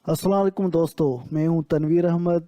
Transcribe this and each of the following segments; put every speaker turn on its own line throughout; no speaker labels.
अस्सलाम वालेकुम दोस्तों, मैं हूं तनवीर अहमद।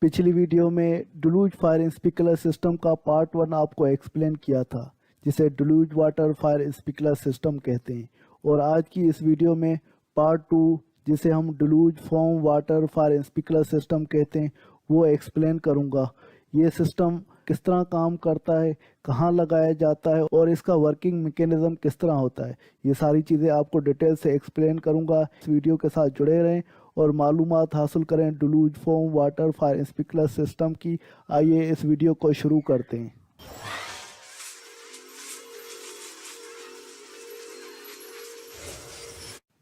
पिछली वीडियो में डुलूज फायर स्प्रिंकलर सिस्टम का पार्ट 1 आपको एक्सप्लेन किया था, जिसे डुलूज वाटर फायर स्प्रिंकलर सिस्टम कहते हैं। और आज की इस वीडियो में पार्ट 2, जिसे हम deluge foam water fire sprinkler system कहते हैं, वो एक्सप्लेन करूंगा। ये सिस्टम किस तरह काम करता है, कहाँ लगाया जाता है और इसका वर्किंग मैकेनिज्म किस तरह होता है, ये सारी चीज़ें आपको डिटेल से एक्सप्लेन करूंगा। इस वीडियो के साथ जुड़े रहें और मालूमात हासिल करें deluge foam water fire sprinkler system की। आइए इस वीडियो को शुरू करते हैं।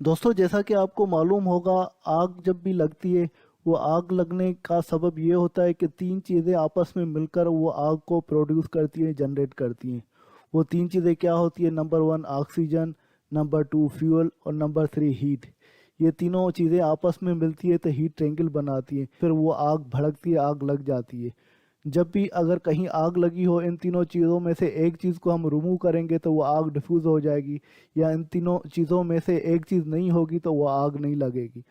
दोस्तों, जैसा कि आपको मालूम होगा, आग जब भी लगती है, वो आग लगने का सबब ये होता है कि तीन चीज़ें आपस में मिलकर वो आग को प्रोड्यूस करती हैं, जनरेट करती हैं। वो तीन चीज़ें क्या होती है? नंबर 1 ऑक्सीजन, नंबर 2 फ्यूल और नंबर 3 हीट। ये तीनों चीज़ें आपस में मिलती है तो हीट ट्रायंगल बनाती है, फिर वो आग भड़कती है, आग लग जाती है। जब भी अगर कहीं आग लगी हो, इन तीनों चीज़ों में से एक चीज़ को हम रिमूव करेंगे तो वो आग डिफ्यूज़ हो जाएगी, या इन तीनों चीज़ों में से एक चीज़ नहीं होगी तो वो आग नहीं लगेगी।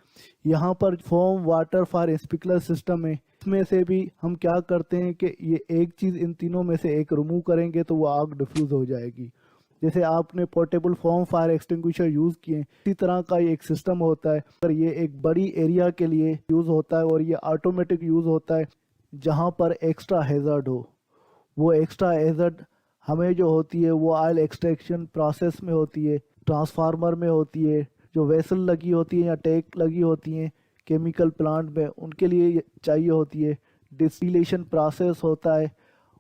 यहाँ पर foam water fire sprinkler system है, इसमें से भी हम क्या करते हैं कि ये एक चीज़ इन तीनों में से एक रिमूव करेंगे तो वो आग डिफ्यूज़ हो जाएगी। जैसे आपने portable foam fire extinguisher use किए, इसी तरह का ये एक सिस्टम होता है, पर ये एक बड़ी एरिया के लिए यूज़ होता है और ये ऑटोमेटिक यूज़ होता है। जहाँ पर एक्स्ट्रा हैज़र्ड हो, वो एक्स्ट्रा हैज़र्ड हमें जो होती है वो ऑयल एक्सट्रैक्शन प्रोसेस में होती है, ट्रांसफार्मर में होती है, जो वेसल लगी होती है या टैंक लगी होती हैं केमिकल प्लांट में, उनके लिए ये चाहिए होती है। डिस्टिलेशन प्रोसेस होता है,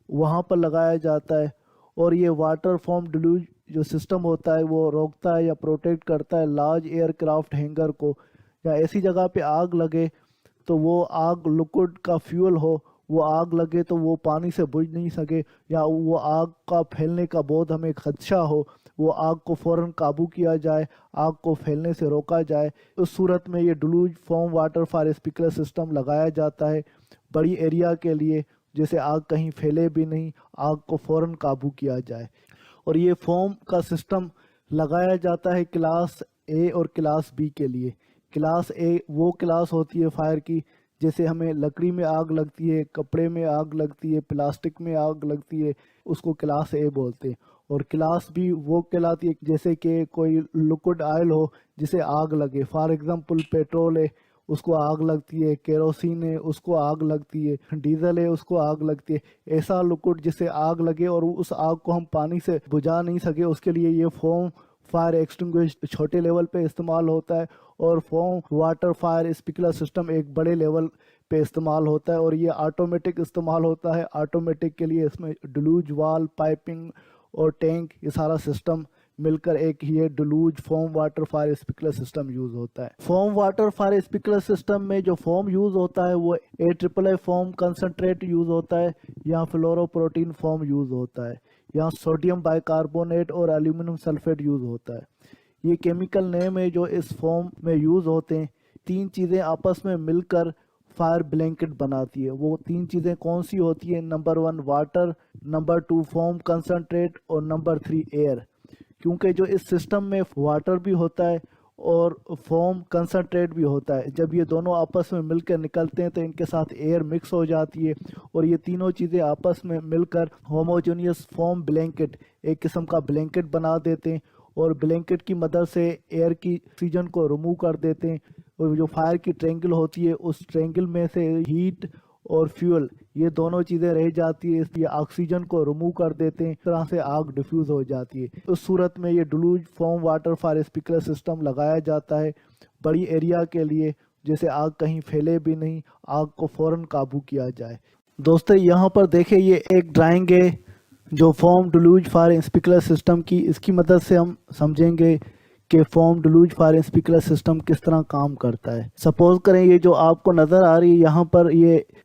वहाँ पर लगाया जाता है। और ये वाटर फॉर्म डिल्यूज जो सिस्टम होता है वो रोकता है या प्रोटेक्ट करता है लार्ज एयरक्राफ्ट हैंगर को, या ऐसी जगह पे आग लगे तो वो आग लिक्विड का फ्यूल हो, वो आग लगे तो वो पानी से बुझ नहीं सके, या वो आग का फैलने का बहुत हमें खदशा हो, वो आग को फ़ौरन काबू किया जाए, आग को फैलने से रोका जाए। उस सूरत में ये deluge foam water fire sprinkler system लगाया जाता है बड़ी एरिया के लिए, जैसे आग कहीं फैले भी नहीं, आग को फ़ौरन काबू किया जाए। और ये फोम का सिस्टम लगाया जाता है क्लास ए और क्लास बी के लिए। क्लास ए वो क्लास होती है फायर की, जैसे हमें लकड़ी में आग लगती है, कपड़े में आग लगती है, प्लास्टिक में आग लगती है, उसको क्लास ए बोलते हैं। और क्लास बी वो कहलाती है जैसे कि कोई लिक्विड ऑयल हो जिसे आग लगे, फॉर एग्जांपल पेट्रोल है, उसको आग लगती है, केरोसिन है, उसको आग लगती है, डीजल है, उसको आग लगती है। ऐसा लिक्विड जिसे आग लगे और उस आग को हम पानी से बुझा नहीं सके, उसके लिए ये फोम फायर एक्सटिंग्विश छोटे लेवल पे इस्तेमाल होता है, और foam water fire sprinkler system एक बड़े लेवल पे इस्तेमाल होता है। और ये ऑटोमेटिक इस्तेमाल होता है। ऑटोमेटिक के लिए इसमें डुलूज वाल, पाइपिंग और टैंक, ये सारा सिस्टम मिलकर एक ही deluge foam water fire sprinkler system use होता है। Foam water fire sprinkler system में जो फोम यूज होता है वो AAA फोम कंसनट्रेट यूज होता है, या फ्लोरोप्रोटीन फोम यूज होता है, या सोडियम बाइकार्बोनेट और एल्यूमिनियम सल्फेट यूज होता है। ये केमिकल नेम है जो इस फॉर्म में यूज़ होते हैं। तीन चीज़ें आपस में मिलकर फायर ब्लैंकेट बनाती है। वो तीन चीज़ें कौन सी होती है? Number 1 water, number 2 foam concentrate और नंबर 3 एयर। क्योंकि जो इस सिस्टम में वाटर भी होता है और फोम कंसनट्रेट भी होता है, जब ये दोनों आपस में मिलकर निकलते हैं तो इनके साथ एयर मिक्स हो जाती है, और ये तीनों चीज़ें आपस में मिलकर होमोजेनियस फोम ब्लैंकेट, एक किस्म का ब्लैंकेट बना देते हैं। और ब्लैंकेट की मदद से एयर की ऑक्सीजन को रिमूव कर देते हैं, और जो फायर की ट्रायंगल होती है उस ट्रायंगल में से हीट और फ्यूल, ये दोनों चीज़ें रह जाती है, इसलिए ऑक्सीजन को रिमूव कर देते हैं, इस तरह से आग डिफ्यूज़ हो जाती है। उस सूरत में ये deluge foam water fire sprinkler system लगाया जाता है बड़ी एरिया के लिए, जैसे आग कहीं फैले भी नहीं, आग को फ़ौरन काबू किया जाए। दोस्तों, यहाँ पर देखें, ये एक ड्राइंग है जो फोम डुलूज फायर स्प्रिंकलर सिस्टम की। इसकी मदद से हम समझेंगे कि फोम डुलूज फायर स्प्रिंकलर सिस्टम किस तरह काम करता है। सपोज करें ये जो आपको नज़र आ रही है यहाँ पर,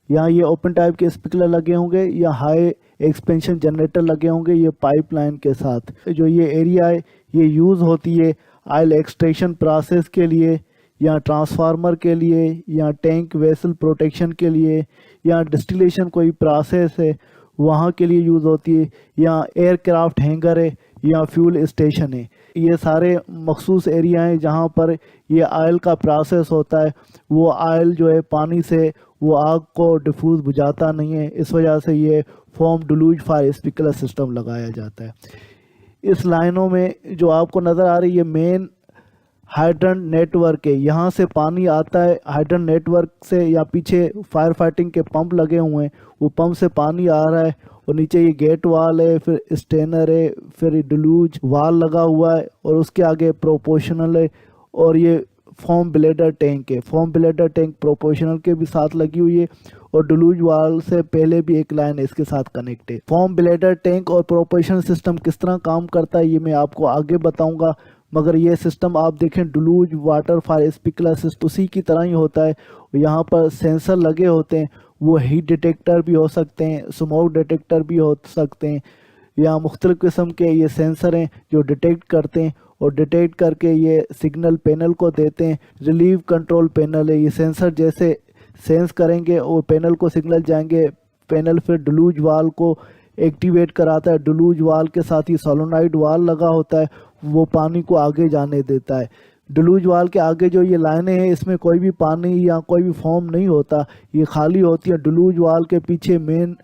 यहाँ ये ओपन टाइप के स्प्रिंकलर लगे होंगे या हाई एक्सपेंशन जनरेटर लगे होंगे, ये पाइपलाइन के साथ। जो ये एरिया है ये यूज़ होती है ऑयल एक्सट्रैक्शन प्रोसेस के लिए, या ट्रांसफार्मर के लिए, या टैंक वेसल प्रोटेक्शन के लिए, या डिस्टिलेशन कोई प्रोसेस है वहाँ के लिए यूज़ होती है, या एयरक्राफ्ट हैंगर है, या फ्यूल स्टेशन है। ये सारे मखसूस एरिया हैं जहाँ पर ये ऑयल का प्रोसेस होता है। वो ऑयल जो है पानी से वो आग को डिफ्यूज़ बुझाता नहीं है, इस वजह से ये फोम डिलूज फायर स्प्रिंकलर सिस्टम लगाया जाता है। इस लाइनों में जो आपको नज़र आ रही है मेन हाइड्रेंट नेटवर्क है, यहाँ से पानी आता है हाइड्रेंट नेटवर्क से, या पीछे फायर फाइटिंग के पंप लगे हुए हैं, वो पंप से पानी आ रहा है और नीचे ये गेट वाल है, फिर स्टेनर है, फिर डिलूज वाल लगा हुआ है और उसके आगे प्रोपोर्शनल है, और ये फोम ब्लेडर टैंक है। फोम ब्लेडर टैंक प्रोपोर्शनल के भी साथ लगी हुई है और डिलूज वाल से पहले भी एक लाइन इसके साथ कनेक्ट है। फोम ब्लेडर टैंक और प्रोपोर्शनल सिस्टम किस तरह काम करता है ये मैं आपको आगे बताऊंगा, मगर ये सिस्टम आप देखें डिलूज वाटर फायर स्प्रिंकलर सिस्टम उसी की तरह ही होता है। यहाँ पर सेंसर लगे होते हैं, वो हीट डिटेक्टर भी हो सकते हैं, स्मोक डिटेक्टर भी हो सकते हैं, या मुख्तलिफ़ किस्म के ये सेंसर हैं जो डिटेक्ट करते हैं और डिटेक्ट करके ये सिग्नल पैनल को देते हैं। रिलीव कंट्रोल पैनल है, ये सेंसर जैसे सेंस करेंगे और पैनल को सिग्नल जाएंगे, पैनल फिर डिलूज वाल को एक्टिवेट कराता है। डिलूज वाल के साथ ही सोलोनाइड वाल लगा होता है, वो पानी को आगे जाने देता है। डिलूज वाल के आगे जो ये लाइनें हैं इसमें कोई भी पानी या कोई भी फॉर्म नहीं होता, ये खाली होती है। डिलूज वाल के पीछे मेन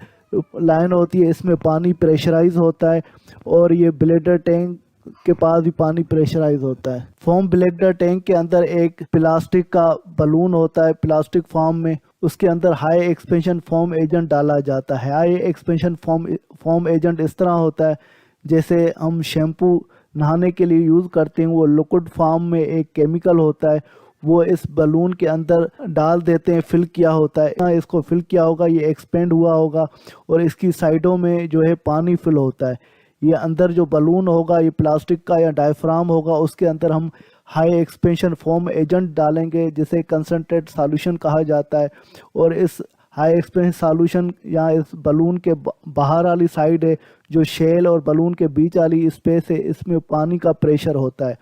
लाइन होती है, इसमें पानी प्रेशराइज होता है और ये ब्लेडर टैंक के पास भी पानी प्रेशराइज होता है। फोम ब्लेडर टैंक के अंदर एक प्लास्टिक का बलून होता है प्लास्टिक फॉर्म में, उसके अंदर हाई एक्सपेंशन फोम एजेंट डाला जाता है। हाई एक्सपेंशन फोम एजेंट इस तरह होता है जैसे हम शैम्पू नहाने के लिए यूज़ करते हैं, वो लिक्विड फॉर्म में एक केमिकल होता है, वो इस बलून के अंदर डाल देते हैं, फिल किया होता है। इसको फिल किया होगा, ये एक्सपेंड हुआ होगा और इसकी साइडों में जो है पानी फिल होता है। ये अंदर जो बलून होगा ये प्लास्टिक का या डायफ्राम होगा, उसके अंदर हम हाई एक्सपेंशन फोम एजेंट डालेंगे जिसे कंसनट्रेट सॉल्यूशन कहा जाता है। और इस हाई एक्सपेंशन सॉल्यूशन या इस बलून के बाहर वाली साइड है जो शेल और बलून के बीच वाली स्पेस है, इसमें पानी का प्रेशर होता है।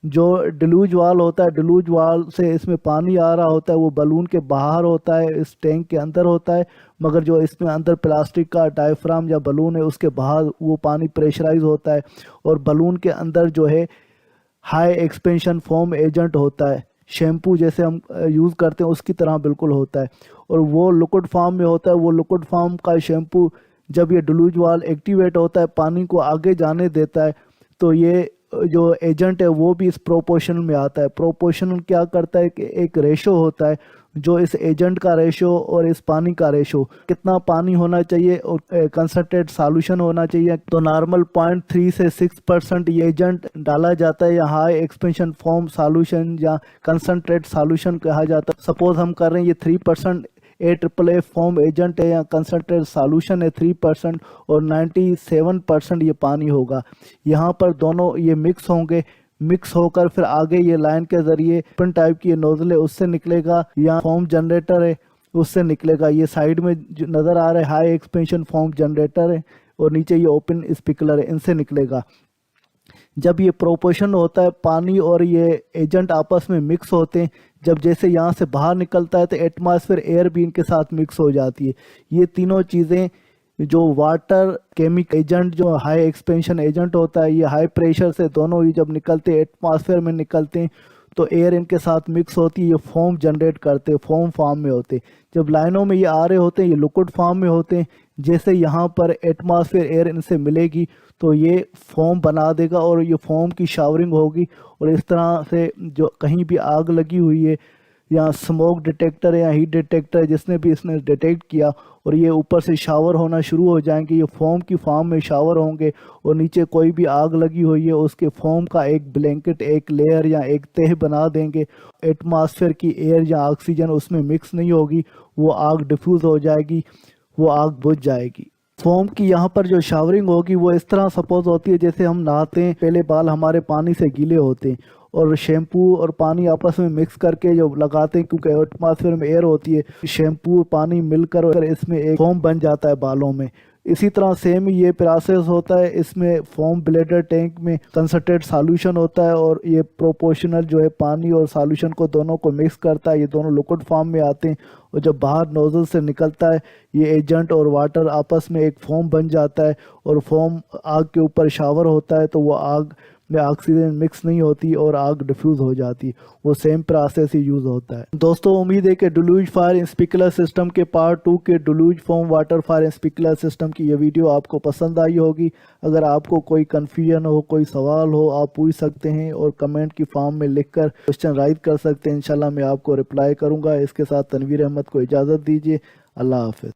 जो डिलूज वाल होता है, डिलूज वाल से इसमें पानी आ रहा होता है, वो बलून के बाहर होता है, इस टैंक के अंदर होता है, मगर जो इसमें अंदर प्लास्टिक का डायफ्राम या बलून है उसके बाहर वो पानी प्रेशराइज होता है। और बलून के अंदर जो है हाई एक्सपेंशन फोम एजेंट होता है, शैम्पू जैसे हम यूज़ करते हैं उसकी तरह बिल्कुल होता है, और वो लिक्विड फॉर्म में होता है। वो लिक्विड फॉर्म का शैम्पू जब ये डिलूज वाल एक्टिवेट होता है, पानी को आगे जाने देता है, तो ये जो एजेंट है वो भी इस प्रोपोर्शनल में आता है। प्रोपोर्शनल क्या करता है कि एक रेशो होता है, जो इस एजेंट का रेशो और इस पानी का रेशो, कितना पानी होना चाहिए और कंसनट्रेट सॉल्यूशन होना चाहिए, तो नॉर्मल 0.3 से 6% ये एजेंट डाला जाता है, या हाई एक्सपेंशन फॉर्म सॉल्यूशन या कंसनट्रेट सॉल्यूशन कहा जाता है। सपोज हम कर रहे हैं ये 3% AAA फॉर्म एजेंट है या कंसनट्रेट सॉल्यूशन है 3%, और 97% ये पानी होगा। यहाँ पर दोनों ये मिक्स होंगे, मिक्स होकर फिर आगे ये लाइन के जरिए डिफरेंट टाइप की नोजल है उससे निकलेगा, या फॉर्म जनरेटर है उससे निकलेगा। ये साइड में जो नज़र आ रहा है हाई एक्सपेंशन फॉर्म जनरेटर है, और नीचे ये ओपन स्पिकलर है, इनसे निकलेगा। जब ये प्रोपोर्शन होता है, पानी और ये एजेंट आपस में मिक्स होते हैं, जब जैसे यहाँ से बाहर निकलता है तो एटमॉस्फेयर एयर भी इनके साथ मिक्स हो जाती है। ये तीनों चीज़ें जो वाटर केमिकल एजेंट जो हाई एक्सपेंशन एजेंट होता है, ये हाई प्रेशर से दोनों ही जब निकलते हैं एटमॉस्फेयर में निकलते हैं तो एयर इनके साथ मिक्स होती है, ये फोम जनरेट करते हैं, फोम फॉर्म में होते हैं। जब लाइनों में ये आ रहे होते हैं ये लिक्विड फॉर्म में होते हैं, जैसे यहाँ पर एटमॉस्फेयर एयर इनसे मिलेगी तो ये फोम बना देगा और ये फोम की शावरिंग होगी, और इस तरह से जो कहीं भी आग लगी हुई है या स्मोक डिटेक्टर है या हीट डिटेक्टर है जिसने भी इसने डिटेक्ट किया, और ये ऊपर से शावर होना शुरू हो जाएंगे, ये फोम की फॉर्म में शावर होंगे, और नीचे कोई भी आग लगी हुई है उसके फोम का एक ब्लैंकेट, एक लेयर या एक तह बना देंगे। एटमॉस्फेयर की एयर या ऑक्सीजन उसमें मिक्स नहीं होगी, वो आग डिफ्यूज़ हो जाएगी, वो आग बुझ जाएगी। फोम की यहाँ पर जो शावरिंग होगी वो इस तरह सपोज होती है जैसे हम नहाते हैं, पहले बाल हमारे पानी से गीले होते हैं और शैम्पू और पानी आपस में मिक्स करके जो लगाते हैं, क्योंकि एटमॉस्फेयर में एयर होती है, शैम्पू पानी मिलकर इसमें एक फोम बन जाता है बालों में। इसी तरह सेम ही ये प्रोसेस होता है, इसमें फोम ब्लेडर टैंक में कंसनट्रेट सॉल्यूशन होता है और ये प्रोपोर्शनल जो है पानी और सॉल्यूशन को दोनों को मिक्स करता है, ये दोनों लिक्विड फॉर्म में आते हैं, और जब बाहर नोजल से निकलता है ये एजेंट और वाटर आपस में एक फोम बन जाता है, और फोम आग के ऊपर शावर होता है तो वो आग में ऑक्सीजन मिक्स नहीं होती और आग डिफ्यूज़ हो जाती। वो सेम प्रोसेस ही यूज़ होता है। दोस्तों उम्मीद है कि डुलूज फायर स्प्रिंकलर सिस्टम के पार्ट 2 के deluge foam water fire sprinkler system की ये वीडियो आपको पसंद आई होगी। अगर आपको कोई कन्फ्यूजन हो, कोई सवाल हो, आप पूछ सकते हैं और कमेंट की फॉर्म में लिखकर क्वेश्चन राइट कर सकते हैं। इंशाल्लाह मैं आपको रिप्लाई करूंगा। इसके साथ तनवीर अहमद को इजाज़त दीजिए। अल्लाह हाफ़िज़।